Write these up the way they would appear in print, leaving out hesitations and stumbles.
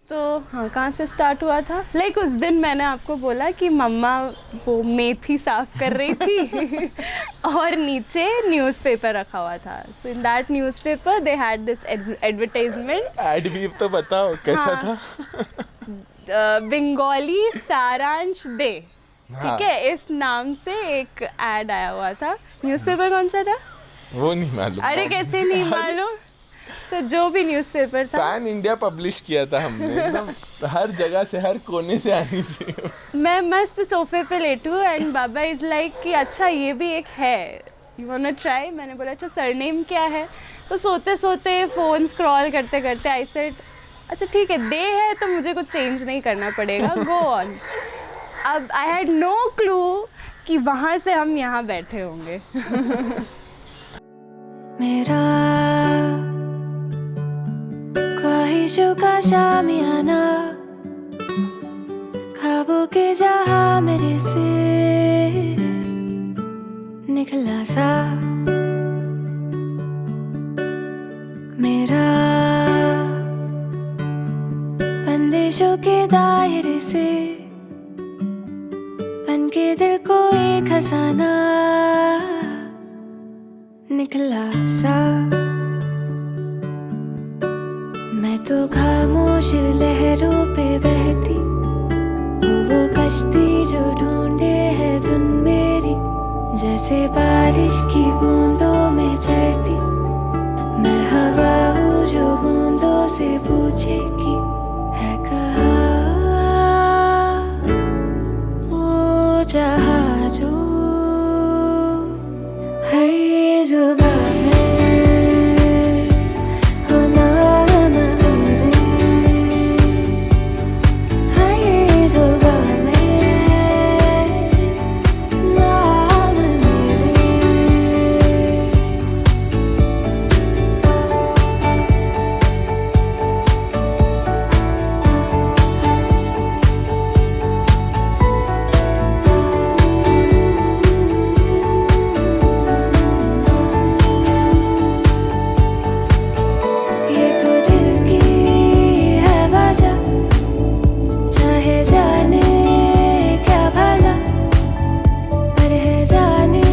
तो हाँ, कहाँ से स्टार्ट हुआ था? लाइक उस दिन मैंने आपको बोला कि मम्मा वो मेथी साफ कर रही थी और नीचे न्यूज़पेपर रखा हुआ था. So in that newspaper they had this advertisement. Ad भी तो बताओ कैसा हाँ. था. बंगाली सारांश दे, हाँ. ठीक है, इस नाम से एक ऐड आया हुआ था. न्यूज़पेपर कौन सा था? वो नहीं मालूम. अरे कैसे नहीं मालूम. तो जो भी न्यूज़पेपर था, पैन इंडिया पब्लिश किया था हमने. एकदम हर जगह से, हर कोने से आनी चाहिए. मैं मस्त सोफे पे लेटू एंड बाबा इज़ लाइक कि अच्छा ये भी एक है, यू वांट ट्राई. मैंने बोला अच्छा सरनेम क्या है. तो सोते सोते फ़ोन स्क्रॉल करते करते आई सेड अच्छा ठीक है, दे है तो मुझे कुछ चेंज नहीं करना पड़ेगा, गो ऑन. अब आई हैड नो क्लू कि वहाँ से हम यहाँ बैठे होंगे. मेरा ख्वाहिशों का शामियाना, ख्वाबों के जहां मेरे से निकला सा. मेरा बंदिशों के दायरे से बन के दिल को एक खजाना निकला सा. मैं तो खामोश लहरों पे बहती हूँ, वो कश्ती जो ढूंढे है धुन मेरी, जैसे बारिश की बूंदों में चलती. मैं हवा हूँ जो बूंदों से पूछे कि है कहाँ वो जहाँ जो हर जुबान में हो नाम मेरे, हर जुबान में नाम मेरे. ये तो दिल की है वजह, चाहे जाने क्या भला, पर है जाने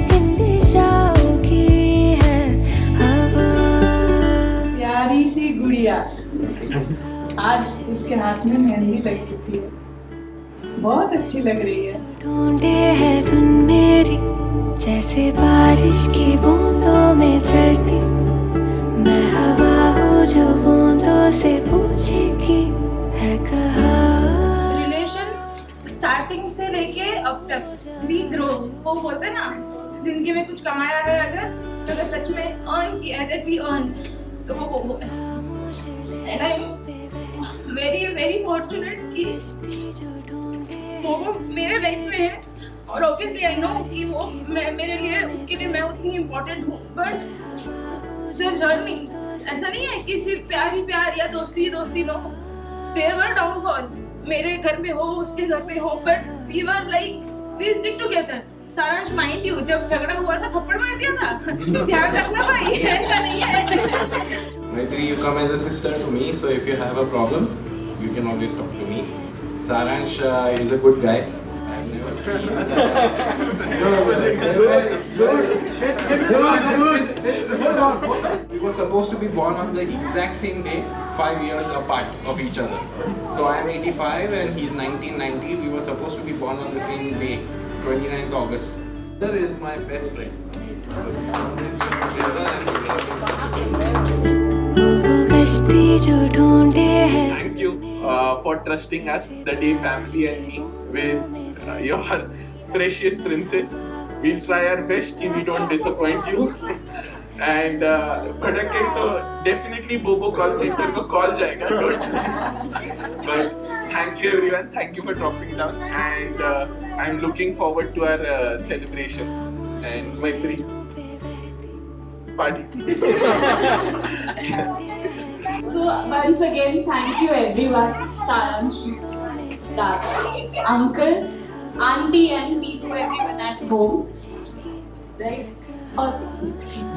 किन दिशाओं की है हवा. प्यारी सी गुड़िया आज उसके हाथ में मेहंदी लग चुकी है, बहुत अच्छी लग रही है. ढूंढे है धुन मेरी, जैसे बारिश की बूंदों में चलती. मैं हवा हूँ जो बूंदों से पूछे कि है कहाँ. रिलेशन स्टार्टिंग से लेके अब तक वी ग्रो. वो बोलते हैं ना, जिंदगी में कुछ कमाया है अगर सच में अर्न किया है, दैट वी अर्न, तो वो है. And I am very very fortunate कि वो मेरे लाइफ में है. और ऑब्वियसली आई नो कि वो मेरे लिए, उसके लिए मैं उतनी इम्पोर्टेंट हूँ. बट द जर्नी ऐसा नहीं है कि सिर्फ प्यार ही प्यार या दोस्ती ही दोस्ती. No, there were downfall. मेरे घर में हो, उसके घर में हो, but we were like we stick together. Saransh mind you, जब झगड़ा हुआ था थप्पड़ मार दिया था. ध्यान रखना भाई, ऐसा नहीं है. Maitri, you come as a sister to me, so if you have a problem, you can always talk to me. Saransh is a good guy. I've never seen We were supposed to be born on the exact same day, 5 years apart of each other. So I am 85 and he's 1990. We were supposed to be born on the same day, 29th August. That is my best friend. So together and वो कश्ती जो ढूंढे है. Thank you for trusting us, the Day family and me, with your precious princess. We'll try our best कि we don't disappoint you. And भड़क गई तो definitely Bobo call center को call जाएगा. But thank you everyone, thank you for dropping down, and I'm looking forward to our celebrations and Maitri party. So once again, thank you everyone, Saransh, Dad, Uncle, Auntie and me to everyone at home, right? और कुछ नहीं.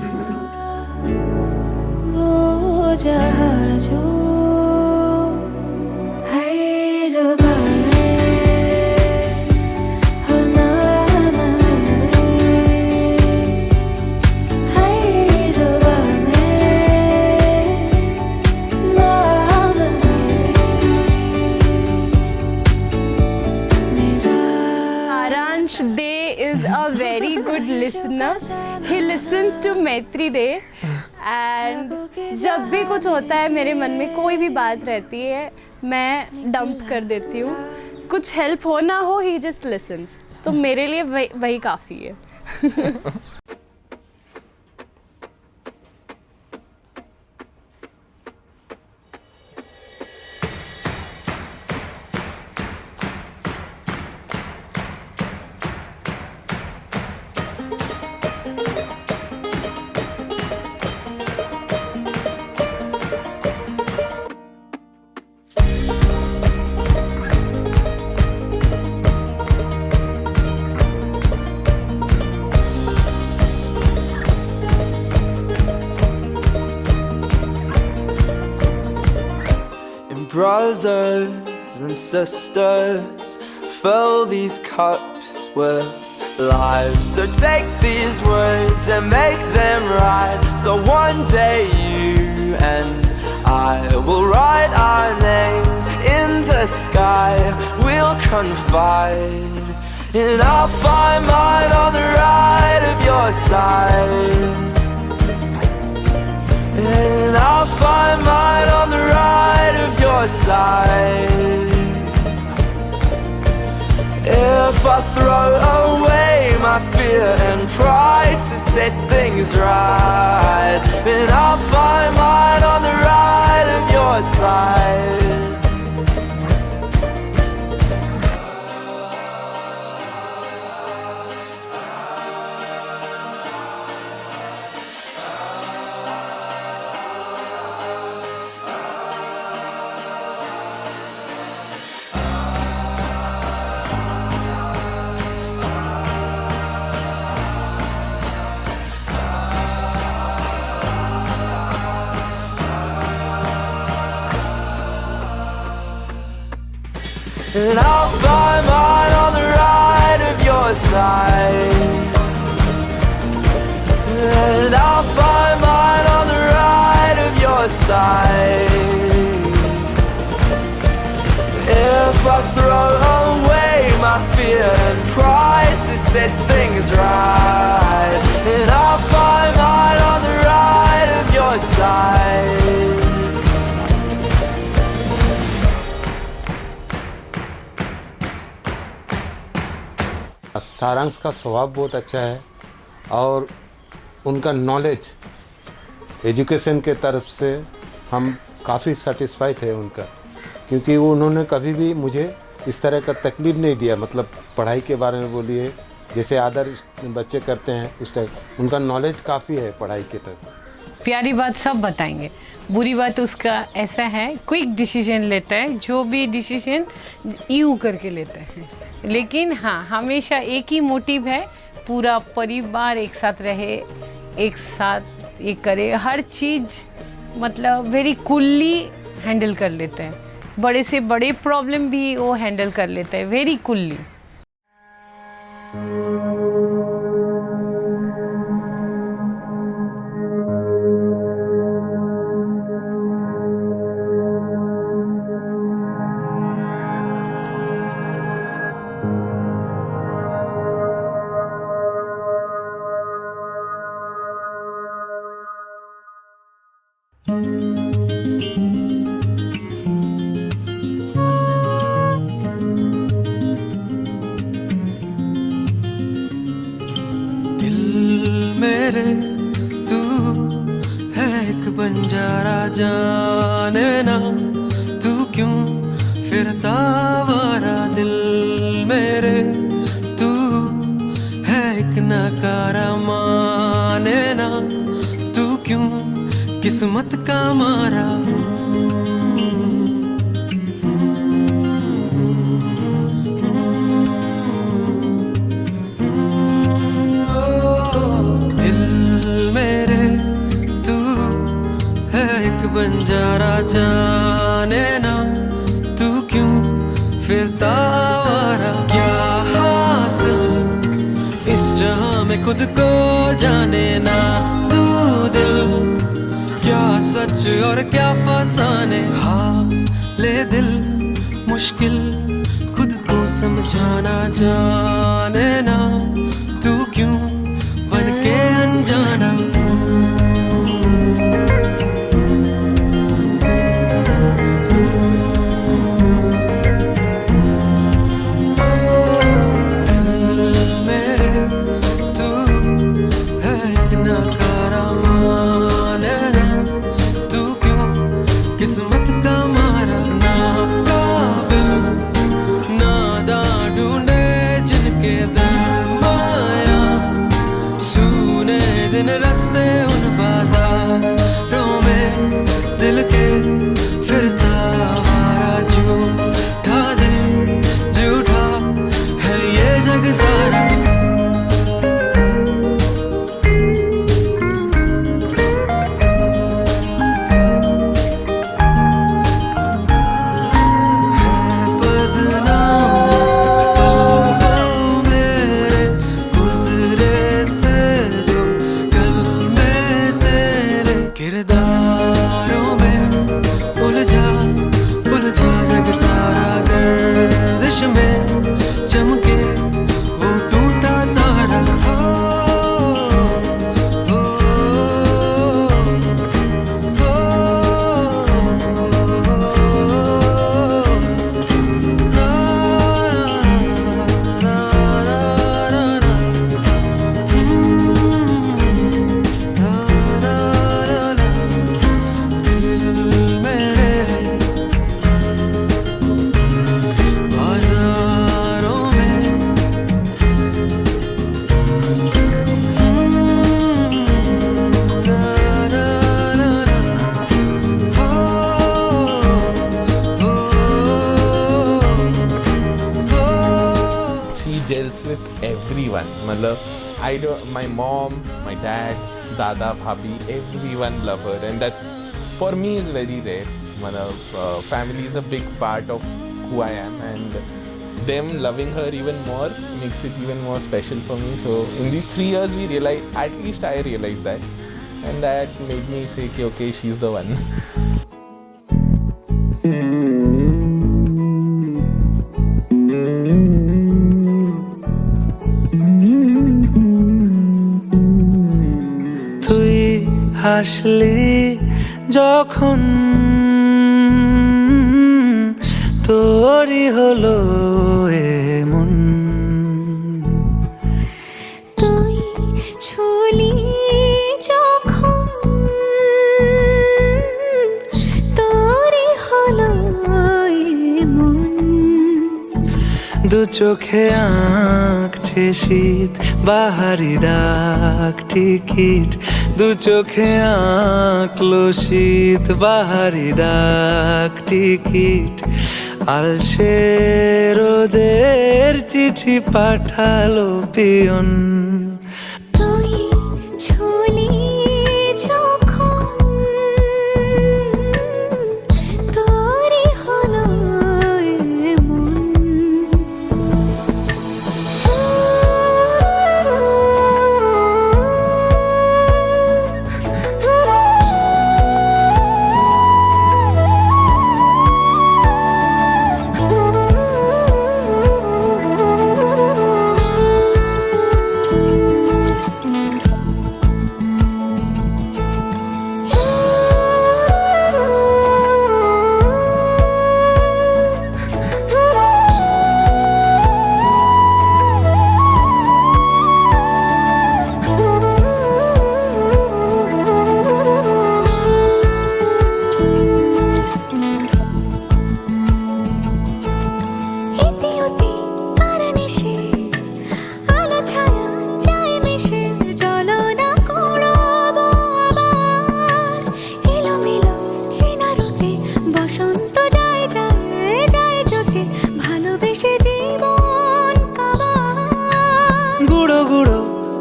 वो जहाँ जो ना, he listens to मैत्री day and जब भी कुछ होता है मेरे मन में, कोई भी बात रहती है, मैं डंप कर देती हूँ. कुछ हेल्प हो ना हो, he just listens. तो मेरे लिए वही काफ़ी है. Brothers and sisters, fill these cups with life. So take these words and make them right. So one day you and I will write our names in the sky. We'll confide, and I'll find mine on the right of your side. And I'll find mine on the right of your side. If I throw away my fear and pride to set things right, then I'll find mine on the right of your side. And I'll find mine on the right of your side. And I'll find mine on the right of your side. If I throw away my fear and pride to set things right, then I'll find mine on the right of your side. सारांश का स्वभाव बहुत अच्छा है और उनका knowledge education के तरफ से हम काफ़ी सेटिस्फाई थे उनका, क्योंकि वो उन्होंने कभी भी मुझे इस तरह का तकलीफ़ नहीं दिया. मतलब पढ़ाई के बारे में बोलिए, जैसे आदर बच्चे करते हैं उस टाइप, उनका नॉलेज काफ़ी है पढ़ाई की तरफ. प्यारी बात सब बताएंगे, बुरी बात उसका ऐसा है क्विक डिसीजन लेता है, जो भी डिसीजन यूँ करके लेता है. लेकिन हाँ, हमेशा एक ही मोटिव है, पूरा परिवार एक साथ रहे, एक साथ ये करे, हर चीज़ मतलब वेरी कूलली हैंडल कर लेते हैं. बड़े से बड़े प्रॉब्लम भी वो हैंडल कर लेते हैं वेरी कूलली. बंजारा जाने ना तू क्यों फिरता आवारा दिल मेरे, तू है एक नकारा माने ना तू क्यों किस्मत का मारा. बंजारा जाने ना तू क्यों फिरता आवारा. क्या हासिल इस जहां में खुद को जाने ना तू दिल, क्या सच और क्या फसाने. हाँ ले दिल मुश्किल खुद को समझाना जाने ना तू क्यों बन everyone. My mom, my dad, Dada, Bhabhi, everyone love her, and that's for me is very rare. Family is a big part of who I am, and them loving her even more makes it even more special for me. So in these 3 years, at least I realized that, and that made me say, okay, she's the one. তুই হাসলি যখন তোরই হলো এমন, তুই ছুলি যখন তোরই হলো এমন, দু চোখে আঁকছে শীত বাহারি ডাক টিকিট, দু চোখে আঁকলো শীত বাহারি ডাক টিকিট, আলসে রোদের চিঠি পাঠালো পিয়ন, তুই ছুলি যখন তোরই হলো এমন।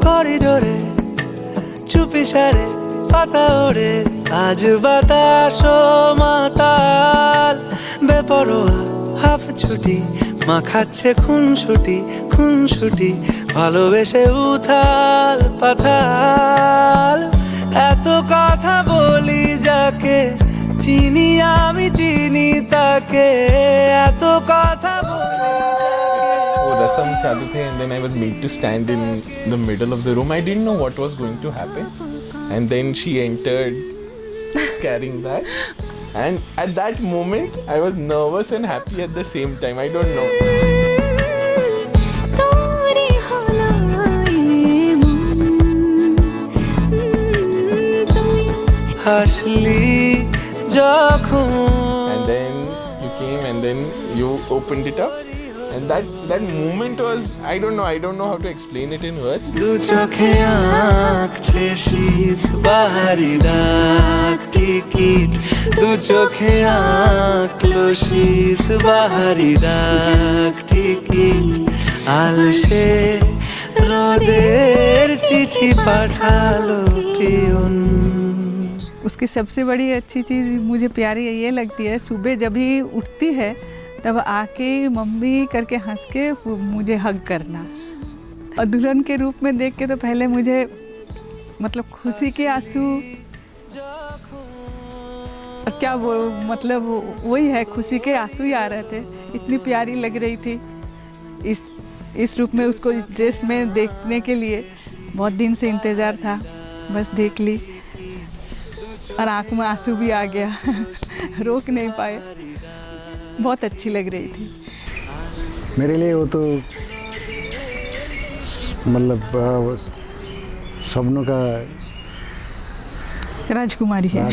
করিডোরে চুপি সারে পাতা ওড়ে, আজ বাতাস মাতাল বেপরোয়া হাফ ছুটি, মাখাচ্ছে খুনসুটি ভালোবেসে উথাল পাথাল, এত কথা বলি যাকে চিনি আমি চিনি তাকে, এত কথা বলি Rasam chalu the, and then I was made to stand in the middle of the room. I didn't know what was going to happen, and then she entered carrying that, and at that moment I was nervous and happy at the same time. I don't know. হাসলি যখন, and then you came and then you opened it up, and that moment was, I don't know how to explain it in words. দু চোখে আঁকছে শীত বাহারি ডাক ticket, দু চোখে আঁকলো শীত বাহারি ডাক টিকিট, আলসে রোদের চিঠি পাঠালো পিয়ন। उसकी सबसे बड़ी अच्छी चीज़ मुझे प्यारी ये लगती है, सुबह जब ही उठती है तब आके मम्मी करके हंस के मुझे हग करना, और दुल्हन के रूप में देख के तो पहले मुझे मतलब खुशी के आंसू, और क्या वो मतलब वही है, खुशी के आंसू ही आ रहे थे, इतनी प्यारी लग रही थी इस रूप में। उसको इस ड्रेस में देखने के लिए बहुत दिन से इंतज़ार था, बस देख ली और आँख में आंसू भी आ गया रोक नहीं पाए, बहुत अच्छी लग रही थी। मेरे लिए वो तो मतलब सपनों का राजकुमारी है।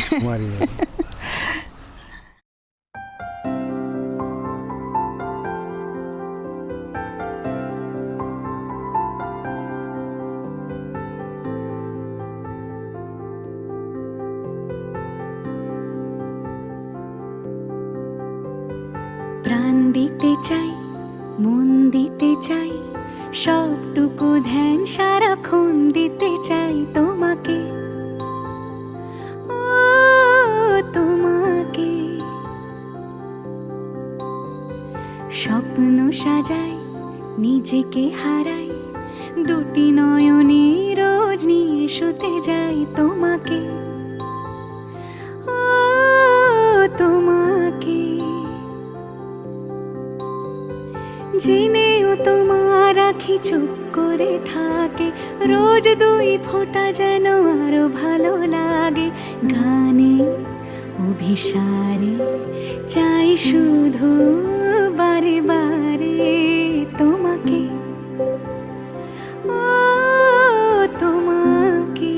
প্রাণ দিতে চাই, মন দিতে চাই, সবটুকু ধ্যান সারাক্ষণ দিতে চাই তোমাকে, ও তোমাকে। স্বপ্ন সাজাই, নিজেকে হারাই, দুটি নয়নে রোজ নিয়ে শুতে যাই তোমাকে, ও তোমাকে। জেনেও তোমার আখি চুপ করে থাকে, রোজ দুই ফোঁটা যেন আরো ভালো লাগে। গানে অভিসারে চাই শুধু বারে বারে তোমাকে, ও তোমাকে।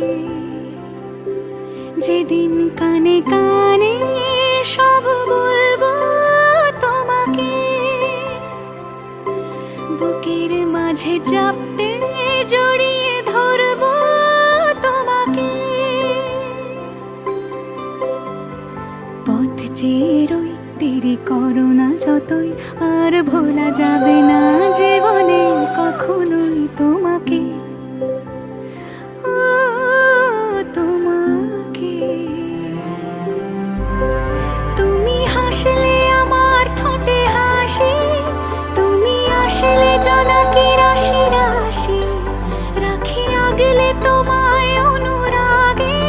যেদিন কানে কানে সব বলবো তোমাকে, বুকের মাঝে চাপতে জড়িয়ে ধরবো তোমাকে। পথ চেয়ে রই, দেরি করো না যতই, আর ভোলা যাবে না জীবনে কখনোই তোমাকে, ও তোমাকে। তুমি হাসলে আমার ঠোঁটে হাসি, তুমি আসলে জনকে রাশি রাশি, রাখি আগলে তোমায় অনুরাগে,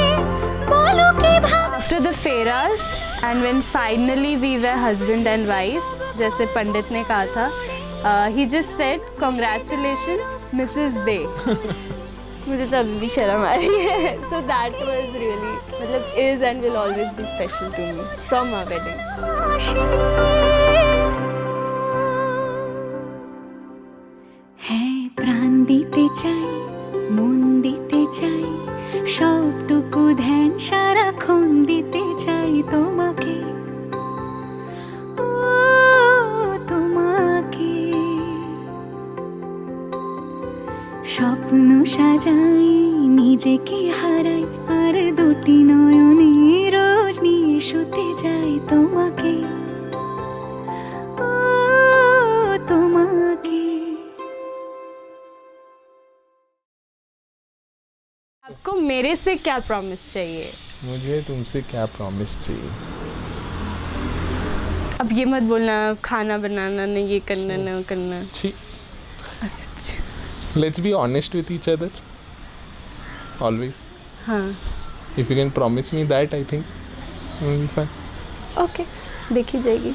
বলো কি ভাবে। After the Fairas and when finally we were husband and wife, जैसे पंडित ने कहा था, he just said congratulations Mrs. Day. मुझे तो अभी भी शर्म आ रही है. So that was really, मतलब is and will always be special to me from our wedding. হ্যাঁ, প্রাণ দিতে চাই, মন দিতে চাই, সবটুকু ধ্যান সারাক্ষণ দিতে চাই তোমাকে, ও তোমাকে। স্বপ্ন সাজাই, নিজেকে হারাই, আর দুটি নয়নে রোজ নিয়ে শুতে যাই তোমাকে, ও তোমাকে। आपको मेरे से क्या प्रॉमिस चाहिए? मुझे तुमसे क्या प्रॉमिस चाहिए? अब ये मत बोलना खाना बनाना नहीं, ये करना ना करना। Let's be honest with each other. Always. हाँ. If you can promise me that, I think it will be fine. Okay, देखी जाएगी.